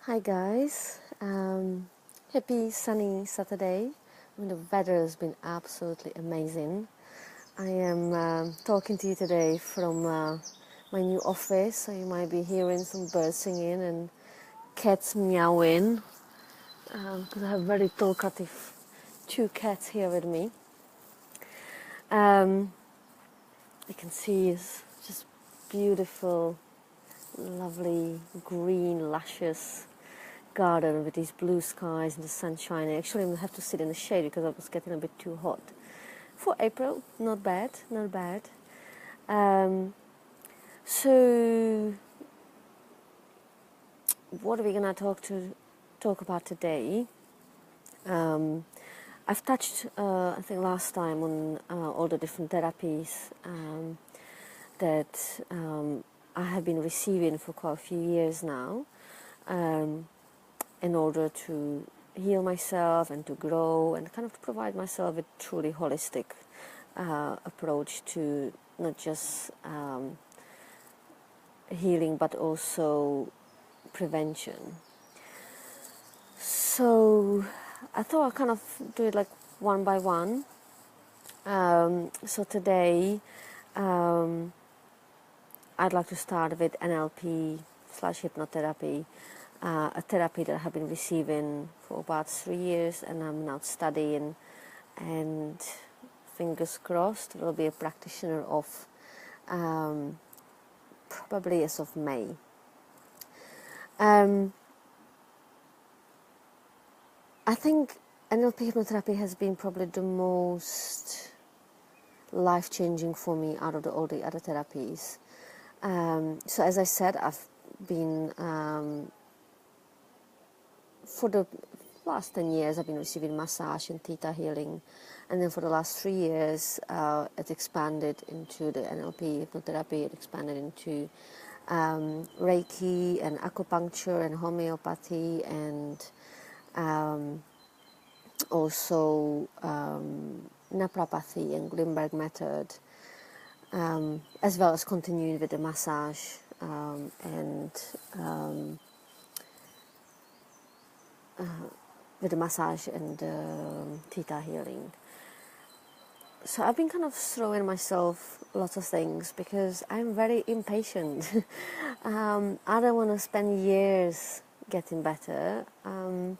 Hi guys, happy sunny Saturday. The weather has been absolutely amazing. I am talking to you today from my new office, so you might be hearing some birds singing and cats meowing because I have very talkative two cats here with me. You can see it's just beautiful, lovely, green, luscious garden with these blue skies and the sunshine. Actually, I'm going to have to sit in the shade because I was getting a bit too hot. For April, not bad, not bad. So, what are we going to talk about today? I've touched, I think last time, on all the different therapies that I have been receiving for quite a few years now. In order to heal myself and to grow and kind of to provide myself a truly holistic approach to not just healing but also prevention. So I thought I'd kind of do it like one by one. So today I'd like to start with NLP/hypnotherapy. A therapy that I have been receiving for about 3 years, and I'm now studying, and fingers crossed will be a practitioner of probably as of May. I think NLP hypnotherapy has been probably the most life-changing for me out of all the other therapies. So as I said, I've been for the last 10 years, I've been receiving massage and theta healing. And then for the last 3 years, it expanded into the NLP hypnotherapy. It expanded into Reiki and acupuncture and homeopathy and also naprapathy and Grimberg method, as well as continuing with the massage with the massage and theta healing. So I've been kind of throwing myself lots of things because I'm very impatient. I don't want to spend years getting better. I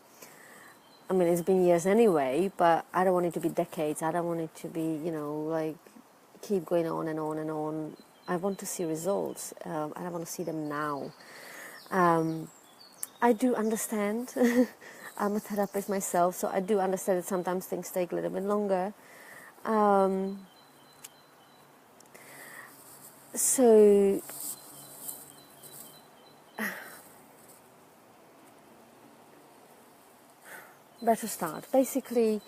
mean, it's been years anyway, but I don't want it to be decades. I don't want it to be, like keep going on and on and on. I want to see results. And I want to see them now. I do understand. I'm a therapist myself, so I do understand that sometimes things take a little bit longer. So better start. Basically,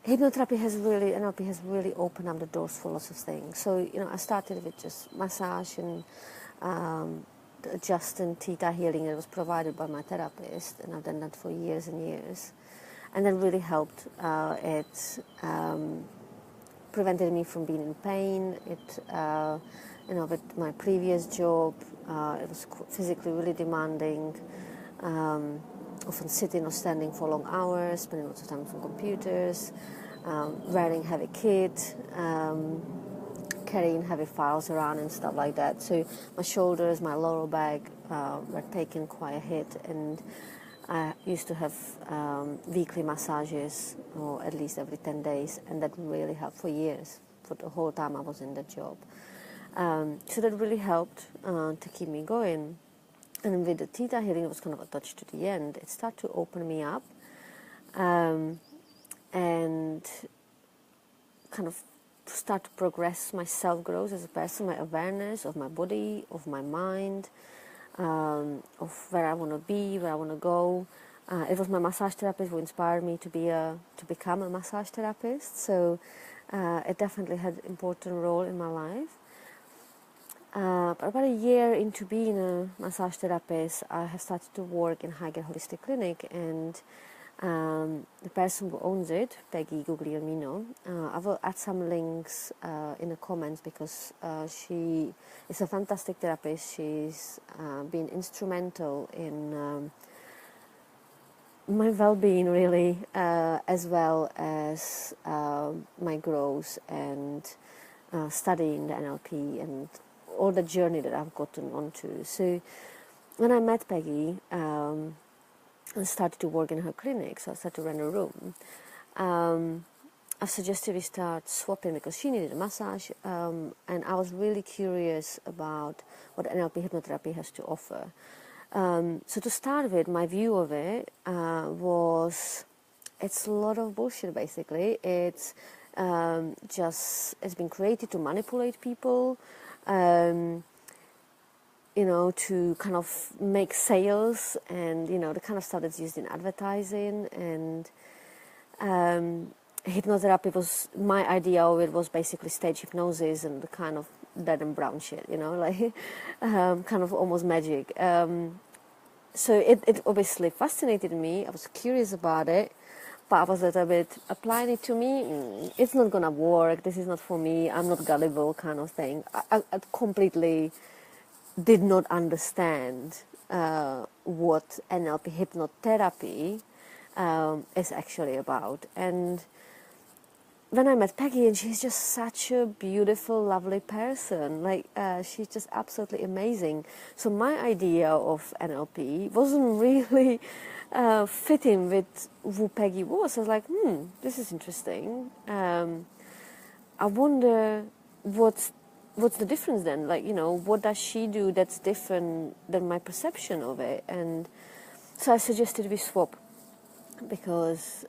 NLP has really opened up the doors for lots of things. So, I started with just massage and the adjusting theta healing that was provided by my therapist, and I've done that for years and years. And that really helped. It prevented me from being in pain. It, with my previous job, it was physically really demanding. Often sitting or standing for long hours, spending lots of time on computers, wearing heavy kit, carrying heavy files around and stuff like that. So my shoulders, my lower back were taking quite a hit, and I used to have weekly massages, or at least every 10 days, and that really helped for years, for the whole time I was in the job. So that really helped to keep me going. And with the theta healing, it was kind of a touch to the end. It started to open me up and kind of start to progress my self-growth as a person, my awareness of my body, of my mind, of where I want to be, where I want to go. It was my massage therapist who inspired me to become a massage therapist. So it definitely had an important role in my life. But about a year into being a massage therapist, I have started to work in Higher Holistic Clinic, and The person who owns it, Peggy Guglielmino, I will add some links in the comments because she is a fantastic therapist. She's been instrumental in my well-being, really, as well as my growth and studying the NLP and all the journey that I've gotten onto. So when I met Peggy, and started to work in her clinic, so I started to rent a room. I suggested we start swapping because she needed a massage, and I was really curious about what NLP hypnotherapy has to offer. So to start with, my view of it was it's a lot of bullshit, basically. It's been created to manipulate people, to kind of make sales and, the kind of stuff that's used in advertising. And hypnotherapy was, my idea of it was basically stage hypnosis and the kind of dead and brown shit, like kind of almost magic. So it obviously fascinated me. I was curious about it, but I was a little bit applying it to me. It's not gonna work. This is not for me. I'm not gullible, kind of thing. I completely did not understand what NLP hypnotherapy is actually about. And when I met Peggy, and she's just such a beautiful, lovely person, like she's just absolutely amazing. So my idea of NLP wasn't really fitting with who Peggy was. I was like, this is interesting. I wonder what's the difference then? Like, what does she do that's different than my perception of it? And so I suggested we swap because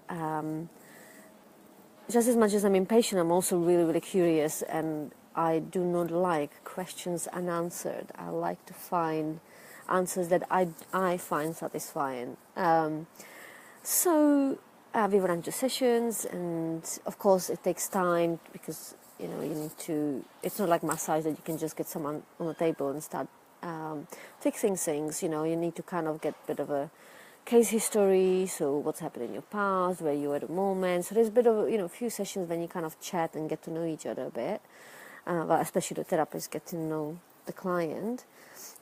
just as much as I'm impatient, I'm also really, really curious, and I do not like questions unanswered. I like to find answers that I find satisfying. So we run 2 sessions, and of course it takes time because you need to, it's not like massage that you can just get someone on the table and start fixing things. You need to kind of get a bit of a case history, so what's happened in your past, where you are at the moment. So there's a bit of a few sessions when you kind of chat and get to know each other a bit, well, especially the therapist get to know the client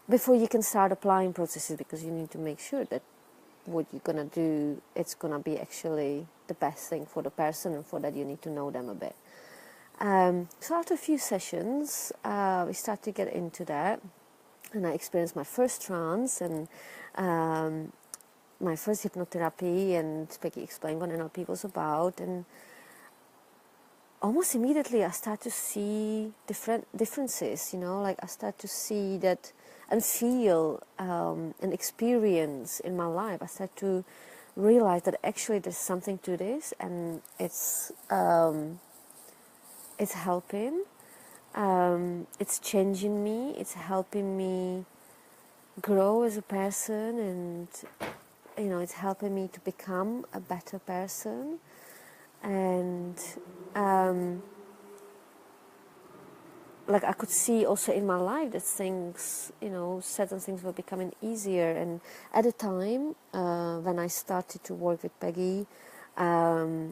before you can start applying processes, because you need to make sure that what you're gonna do, it's gonna be actually the best thing for the person, and for that you need to know them a bit. So after a few sessions, we start to get into that, and I experienced my first trance and my first hypnotherapy, and Peggy explained what NLP was about, and almost immediately I start to see differences, like I start to see that and feel and experience in my life. I start to realize that actually there's something to this, and it's helping, it's changing me, it's helping me grow as a person, and it's helping me to become a better person. And like I could see also in my life that things, certain things were becoming easier. And at the time when I started to work with Peggy, I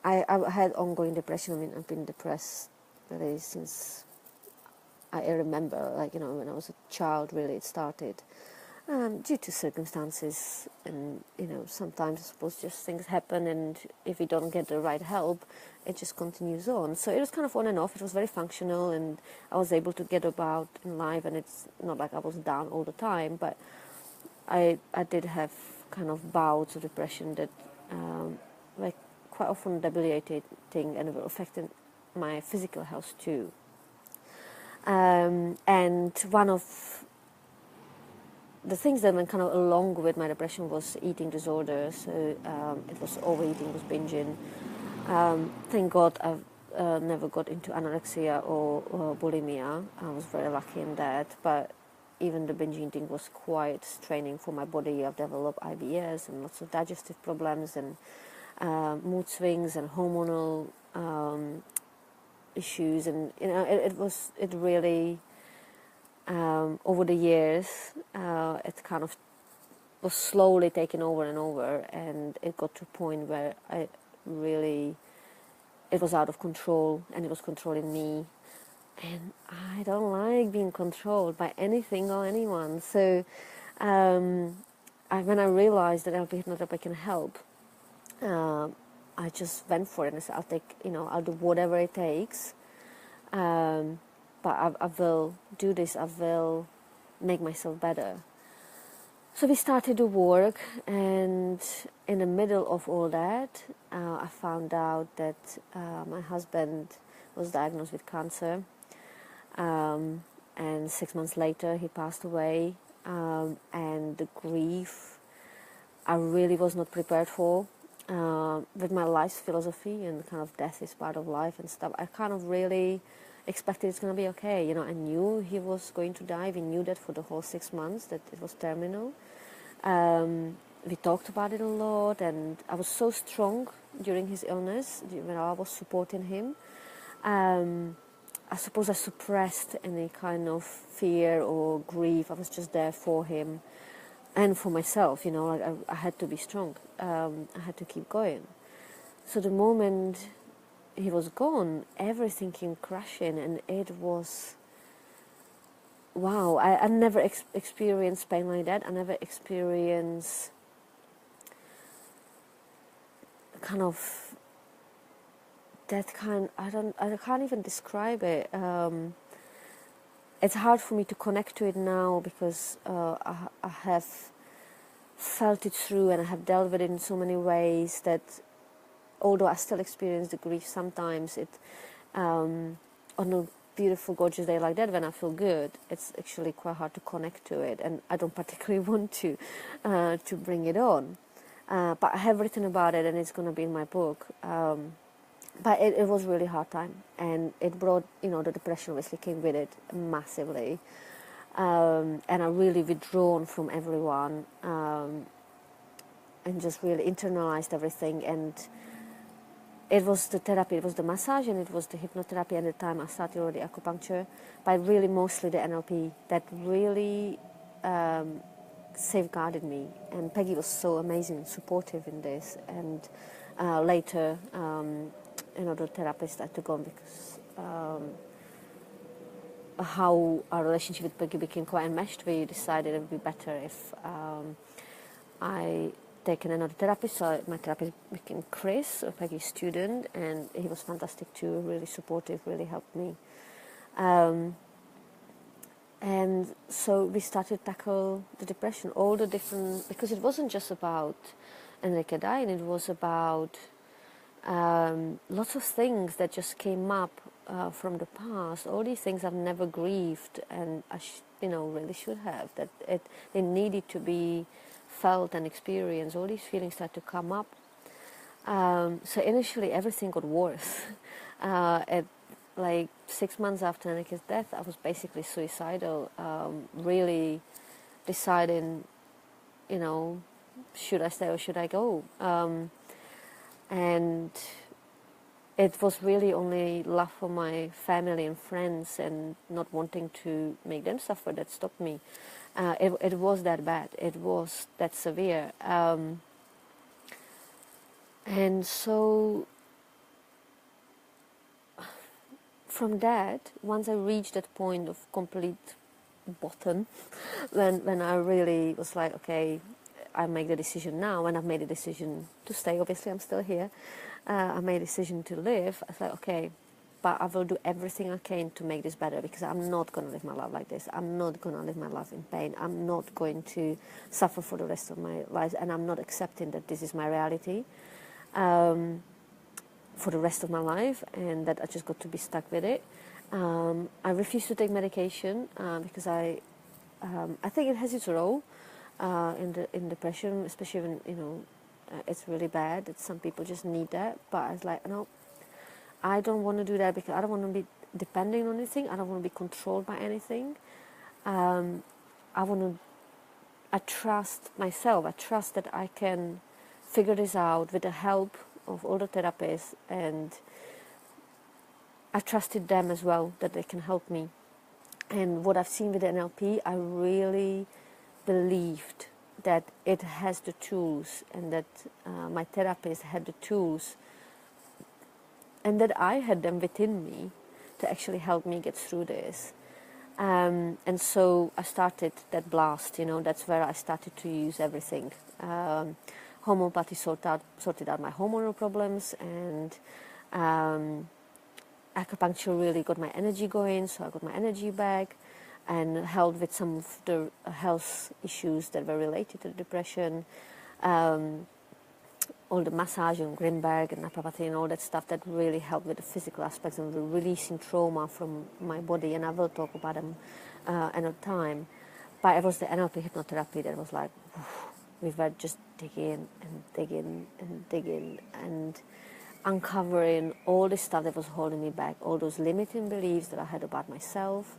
had ongoing depression. I mean, I've been depressed really since I remember, like, when I was a child, really it started. Due to circumstances, and sometimes I suppose just things happen, and if you don't get the right help, it just continues on. So it was kind of on and off. It was very functional, and I was able to get about in life, and it's not like I was down all the time, but I did have kind of bouts of depression that were quite often debilitating and were affecting my physical health too. And one of the things that went kind of along with my depression was eating disorder. So it was overeating, was binging. Thank God I've never got into anorexia or bulimia. I was very lucky in that. But even the binge eating was quite straining for my body. I've developed IBS and lots of digestive problems and mood swings and hormonal issues. And it really over the years, it kind of was slowly taking over and over, and it got to a point where it was out of control, and it was controlling me. And I don't like being controlled by anything or anyone. So when I realized that NLP hypnotherapy can help, I just went for it and said, I'll do whatever it takes. But I will do this, I will make myself better. So we started to work, and in the middle of all that, I found out that my husband was diagnosed with cancer, and 6 months later he passed away, and the grief I really was not prepared for. With my life's philosophy and kind of death is part of life and stuff, I kind of really expected it's going to be okay. I knew he was going to die. We knew that for the whole 6 months, that it was terminal. We talked about it a lot, and I was so strong during his illness when I was supporting him. I suppose I suppressed any kind of fear or grief. I was just there for him and for myself, I had to be strong. I had to keep going. So the moment he was gone, everything came crashing, and it was, wow, I never experienced pain like that. I never experienced kind of that kind, I can't even describe it. It's hard for me to connect to it now, because I have felt it through, and I have dealt with it in so many ways that although I still experience the grief sometimes, on a beautiful, gorgeous day like that, when I feel good, it's actually quite hard to connect to it, and I don't particularly want to bring it on. But I have written about it, and it's going to be in my book. But it was really hard time, and it brought, the depression obviously came with it massively. And I really withdrawn from everyone, and just really internalized everything. And it was the therapy, it was the massage, and it was the hypnotherapy. At the time I started already acupuncture, but really mostly the NLP that really safeguarded me. And Peggy was so amazing and supportive in this. And later, the therapist I took on, because how our relationship with Peggy became quite enmeshed, we decided it would be better if I taken another therapist. So my therapist became Chris, Peggy's student, and he was fantastic too, really supportive, really helped me. And so we started to tackle the depression, all the different, because it wasn't just about Enrique dying, it was about lots of things that just came up from the past. All these things I've never grieved, and I really should have, that they needed to be felt and experienced. All these feelings started to come up. So initially everything got worse. At like 6 months after Enrique's death, I was basically suicidal, really deciding, should I stay or should I go? And it was really only love for my family and friends and not wanting to make them suffer that stopped me. It was that bad. It was that severe. And so from that, once I reached that point of complete bottom, when I really was like, okay, I make the decision now, and I've made a decision to stay. Obviously, I'm still here. I made a decision to live. I was like, okay, but I will do everything I can to make this better, because I'm not going to live my life like this. I'm not going to live my life in pain. I'm not going to suffer for the rest of my life, and I'm not accepting that this is my reality for the rest of my life, and that I just got to be stuck with it. I refuse to take medication because I think it has its role in depression, especially when it's really bad. That some people just need that, but I was like, no, I don't want to do that, because I don't want to be depending on anything. I don't want to be controlled by anything. I trust myself. I trust that I can figure this out with the help of all the therapists, and I trusted them as well, that they can help me. And what I've seen with the NLP, I really believed that it has the tools, and that my therapist had the tools, and that I had them within me to actually help me get through this. And so I started that blast, that's where I started to use everything. Homeopathy sorted out my hormonal problems, and acupuncture really got my energy going, so I got my energy back, and helped with some of the health issues that were related to depression. All the massage and Grimberg and naprapathy and all that stuff that really helped with the physical aspects and the releasing trauma from my body, and I will talk about them another time. But it was the NLP hypnotherapy that was like, we were just digging and digging and digging and uncovering all the stuff that was holding me back, all those limiting beliefs that I had about myself,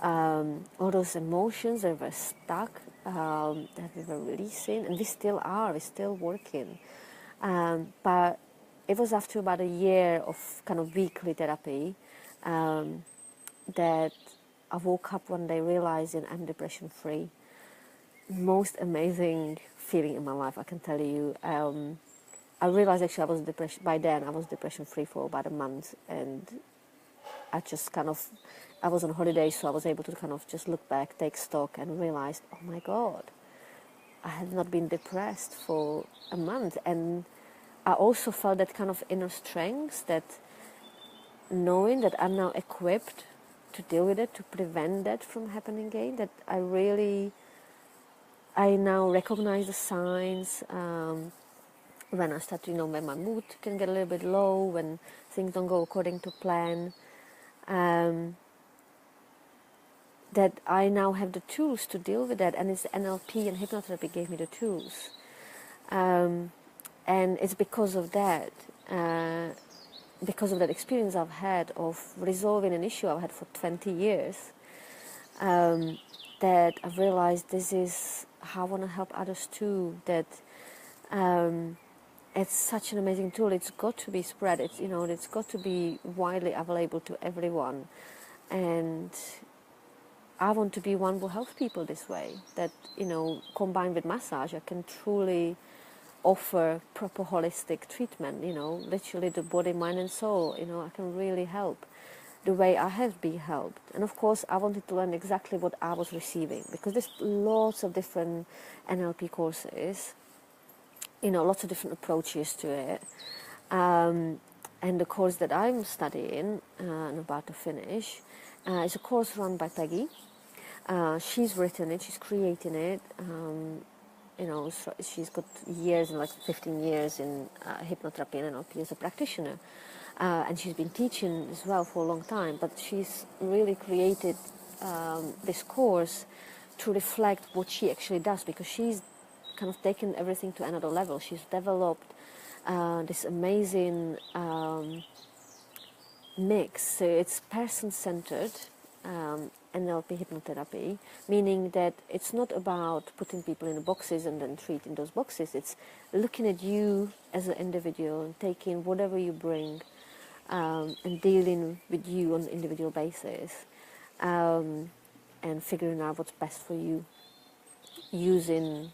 all those emotions that were stuck, that we were releasing, and we still are, we're still working. But it was after about a year of kind of weekly therapy that I woke up one day realizing I'm depression free. Most amazing feeling in my life, I can tell you. I realized actually I was depression free for about a month, and I just I was on holiday, so I was able to kind of just look back, take stock, and realized, oh my God, I had not been depressed for a month. And I also felt that kind of inner strength, that knowing that I'm now equipped to deal with it, to prevent that from happening again, that I now recognize the signs when I start to, when my mood can get a little bit low, when things don't go according to plan, that I now have the tools to deal with that. And it's NLP and hypnotherapy gave me the tools. And it's because of that experience I've had of resolving an issue I've had for 20 years, that I've realized this is how I want to help others too, that it's such an amazing tool. It's got to be spread. It's got to be widely available to everyone. And I want to be one who helps people this way, that, combined with massage, I can truly offer proper holistic treatment, literally the body, mind and soul. I can really help the way I have been helped. And of course I wanted to learn exactly what I was receiving, because there's lots of different NLP courses, lots of different approaches to it. And the course that I'm studying and about to finish is a course run by Peggy. She's written it, she's creating it. She's got years, like 15 years in hypnotherapy and NLP as a practitioner. And she's been teaching as well for a long time, but she's really created this course to reflect what she actually does, because she's kind of taken everything to another level. She's developed this amazing mix. So it's person-centered NLP hypnotherapy, meaning that it's not about putting people in boxes and then treating those boxes. It's looking at you as an individual and taking whatever you bring and dealing with you on an individual basis, and figuring out what's best for you, using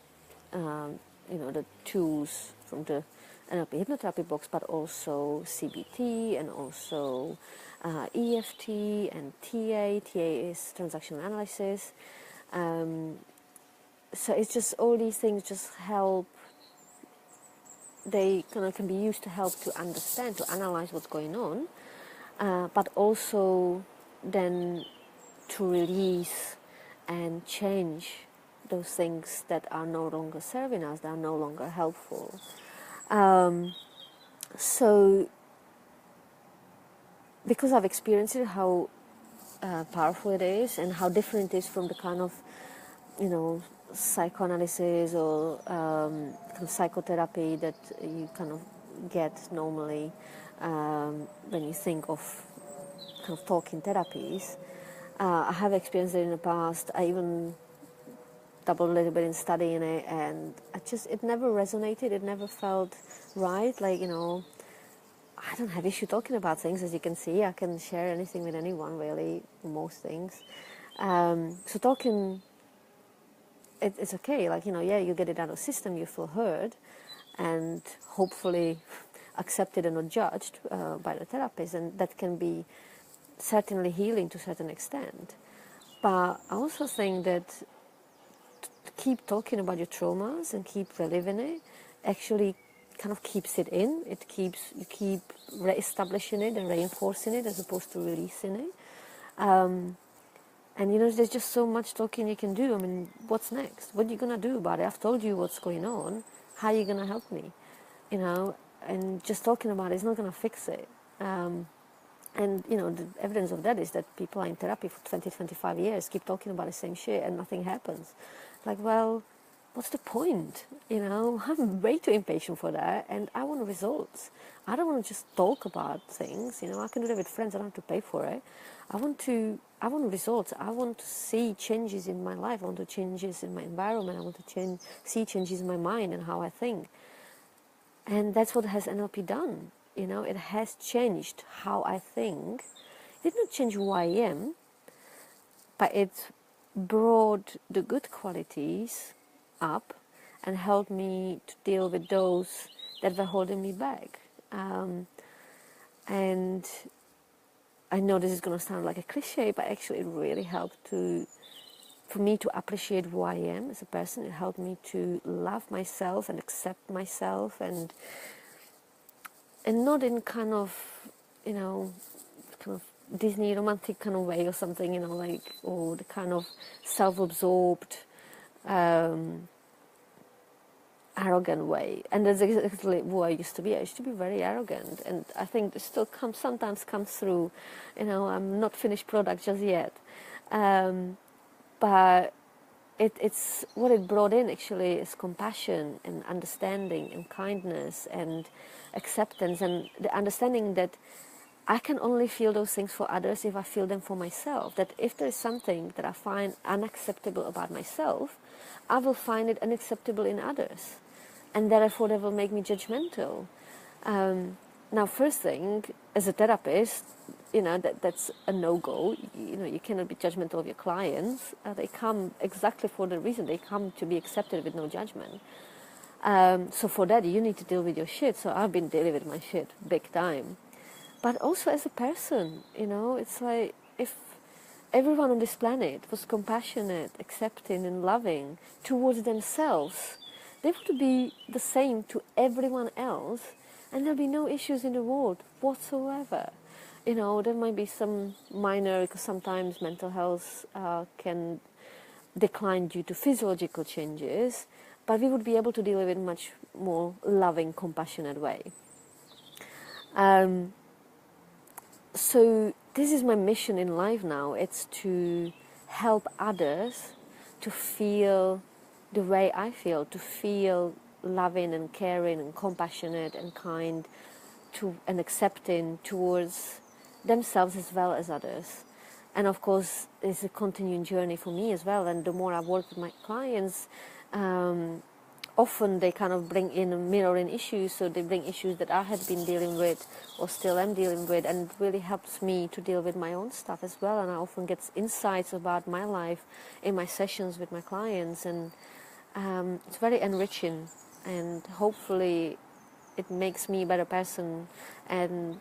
the tools from the NLP hypnotherapy box, but also CBT and also EFT and TA. TA is transactional analysis. So it's just all these things just help. They kind of can be used to help to understand, to analyze what's going on, but also then to release and change those things that are no longer serving us, that are no longer helpful. So because I've experienced it, how powerful it is, and how different it is from the kind of, psychoanalysis or kind of psychotherapy that you kind of get normally when you think of kind of talking therapies. I have experienced it in the past. I even dabbled a little bit in studying it, and it never resonated. It never felt right. Like, I don't have issue talking about things, as you can see. I can share anything with anyone, really, most things. So talking it's okay. Like, yeah, you get it out of the system, you feel heard, and hopefully accepted and not judged by the therapist, and that can be certainly healing to a certain extent. But I also think that to keep talking about your traumas and keep reliving it actually kind of keeps it in. You keep re-establishing it and reinforcing it as opposed to releasing it. And there's just so much talking you can do. I mean, what's next? What are you gonna do about it? I've told you what's going on. How are you gonna help me? And just talking about it is not gonna fix it. And the evidence of that is that people are in therapy for 20, 25 years, keep talking about the same shit, and nothing happens. Like, well, what's the point? I'm way too impatient for that, and I want results. I don't want to just talk about things. I can do that with friends. I don't have to pay for it. I want results. I want to see changes in my life. I want to changes in my environment. I want to see changes in my mind and how I think. And that's what has NLP done. It has changed how I think. It did not change who I am, but it brought the good qualities up and helped me to deal with those that were holding me back. And I know this is going to sound like a cliche, but actually it really helped for me to appreciate who I am as a person. It helped me to love myself and accept myself, and not in kind of Disney romantic kind of way or something, or the kind of self-absorbed, arrogant way. And that's exactly who I used to be. I used to be very arrogant, and I think it still sometimes comes through. I'm not finished product just yet, but it's what it brought in actually is compassion and understanding and kindness and acceptance, and the understanding that I can only feel those things for others if I feel them for myself. That if there is something that I find unacceptable about myself, I will find it unacceptable in others, and therefore that will make me judgmental. Now, first thing, as a therapist, that's a no-go. You cannot be judgmental of your clients. They come exactly for the reason. They come to be accepted with no judgment. So for that, you need to deal with your shit. So I've been dealing with my shit big time. But also as a person, it's like if everyone on this planet was compassionate, accepting and loving towards themselves, they would be the same to everyone else, and there'll be no issues in the world whatsoever. There might be some minor, because sometimes mental health can decline due to physiological changes, but we would be able to deal with it in a much more loving, compassionate way. So this is my mission in life now. It's to help others to feel the way I feel, to feel loving and caring and compassionate and kind and accepting towards themselves as well as others. And of course, it's a continuing journey for me as well. And the more I work with my clients, often they kind of bring in mirroring issues. So they bring issues that I had been dealing with or still am dealing with, and it really helps me to deal with my own stuff as well. And I often get insights about my life in my sessions with my clients, and it's very enriching, and hopefully it makes me a better person, and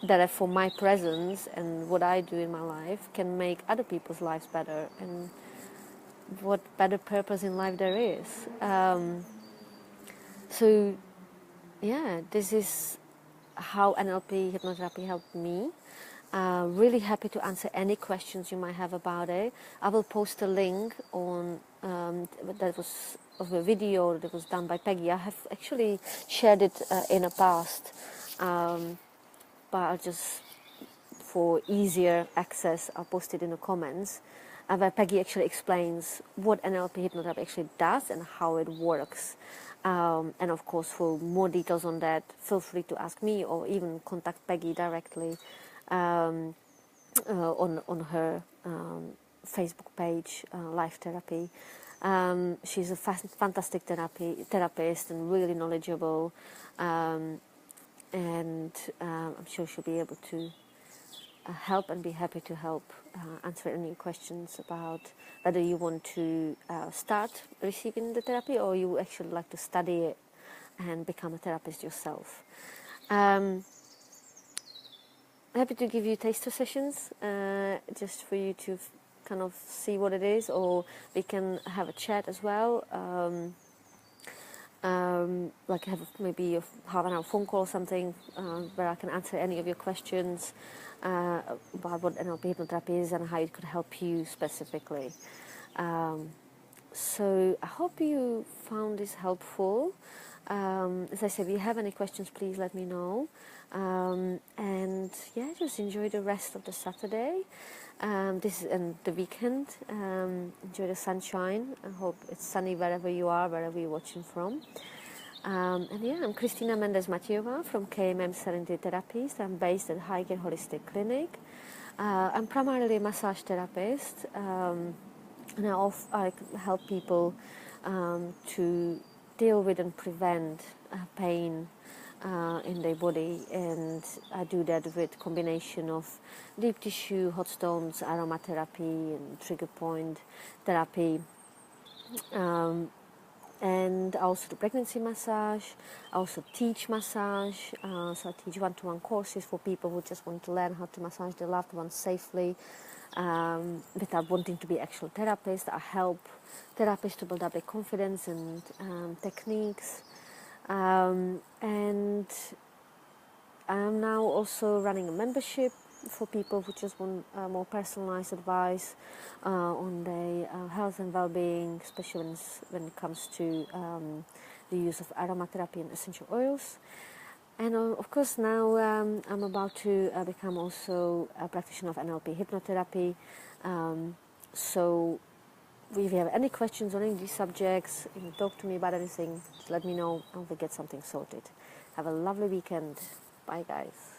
that for my presence and what I do in my life can make other people's lives better, and what better purpose in life there is. So yeah, this is how NLP hypnotherapy helped me. Really happy to answer any questions you might have about it. I will post a link on that was of a video that was done by Peggy. I have actually shared it in the past, but I'll just, for easier access, I'll post it in the comments, where Peggy actually explains what NLP hypnotherapy actually does and how it works. And of course, for more details on that, feel free to ask me or even contact Peggy directly on her Facebook page, Life Therapy. She's a fantastic therapist and really knowledgeable, and I'm sure she'll be able to help and be happy to help answer any questions about whether you want to start receiving the therapy or you actually like to study it and become a therapist yourself. Happy to give you taster sessions just for you to kind of see what it is, or we can have a chat as well. Like have maybe a half an hour phone call or something where I can answer any of your questions about what NLP hypnotherapy is and how it could help you specifically. So I hope you found this helpful. As I said, if you have any questions, please let me know. And yeah, just enjoy the rest of the Saturday. This and the weekend. Enjoy the sunshine. I hope it's sunny wherever you are, wherever you're watching from. And yeah, I'm Kristina Mendez-Matejová from KMM Serenity Therapies. I'm based at Highgate Holistic Clinic. I'm primarily a massage therapist, and I help people to deal with and prevent pain in their body, and I do that with combination of deep tissue, hot stones, aromatherapy, and trigger point therapy. And I also do pregnancy massage. I also teach massage. So I teach one-to-one courses for people who just want to learn how to massage their loved ones safely without wanting to be actual therapists. I help therapists to build up their confidence and techniques. And I'm now also running a membership for people who just want more personalized advice on their health and well-being, especially when it comes to the use of aromatherapy and essential oils. And of course now I'm about to become also a practitioner of NLP hypnotherapy. So if you have any questions on any of these subjects, if you talk to me about anything, just let me know and we'll get something sorted. Have a lovely weekend. Bye guys.